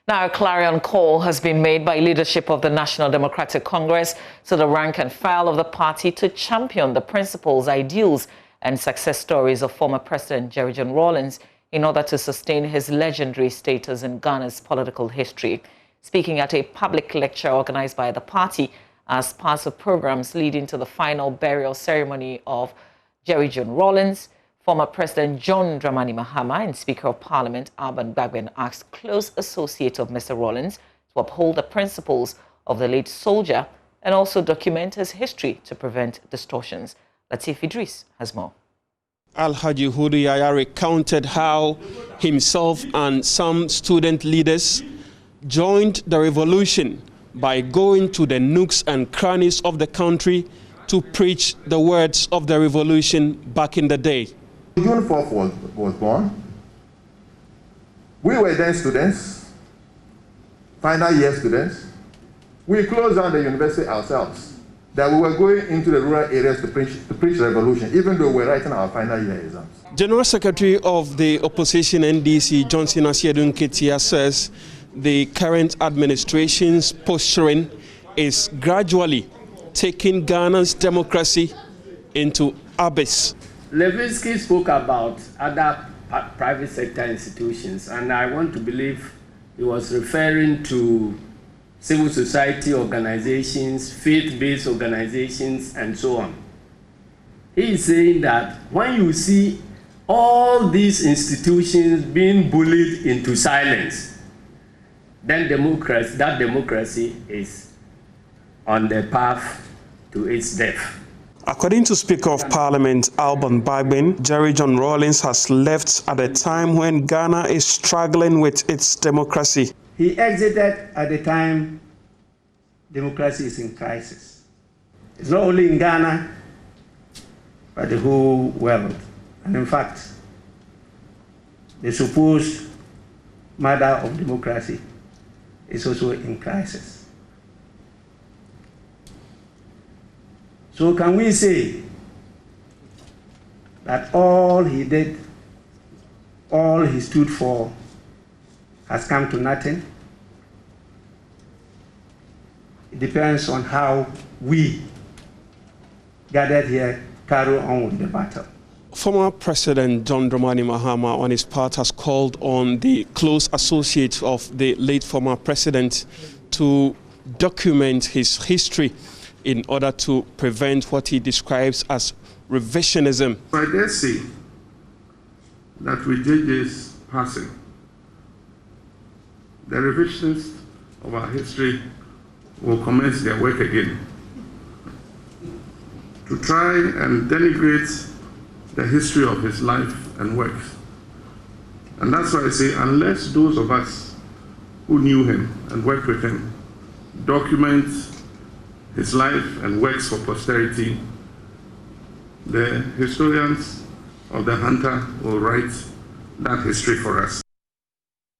Now, a clarion call has been made by leadership of the National Democratic Congress to the rank and file of the party to champion the principles, ideals, and success stories of former President J.J Rawlings in order to sustain his legendary status in Ghana's political history. Speaking at a public lecture organized by the party as part of programs leading to the final burial ceremony of J.J Rawlings, former President John Dramani Mahama and Speaker of Parliament Alban Gbagben asked close associates of Mr. Rawlings to uphold the principles of the late soldier and also document his history to prevent distortions. Latif Idris has more. Alhaji Hudu Yaya recounted how himself and some student leaders joined the revolution by going to the nooks and crannies of the country to preach the words of the revolution back in the day. June 4th was born. We were then students, final year students. We closed down the university ourselves, that we were going into the rural areas to preach revolution, even though we were writing our final year exams. General Secretary of the Opposition NDC, Johnson Asiedun Ketia, says the current administration's posturing is gradually taking Ghana's democracy into abyss. Levinsky spoke about other private sector institutions, and I want to believe he was referring to civil society organizations, faith-based organizations, and so on. He is saying that when you see all these institutions being bullied into silence, then that democracy is on the path to its death. According to Speaker of Parliament Alban Gbagben, J.J Rawlings has left at a time when Ghana is struggling with its democracy. He exited at the time democracy is in crisis. It's not only in Ghana, but the whole world. And in fact, the supposed mother of democracy is also in crisis. So can we say that all he did, all he stood for, has come to nothing? It depends on how we gathered here carry on with the battle. Former President John Dramani Mahama, on his part, has called on the close associates of the late former president to document his history in order to prevent what he describes as revisionism. I dare say that with JJ's passing, the revisionists of our history will commence their work again to try and denigrate the history of his life and works. And that's why I say, unless those of us who knew him and worked with him document his life and works for posterity, the historians of the hunter will write that history for us.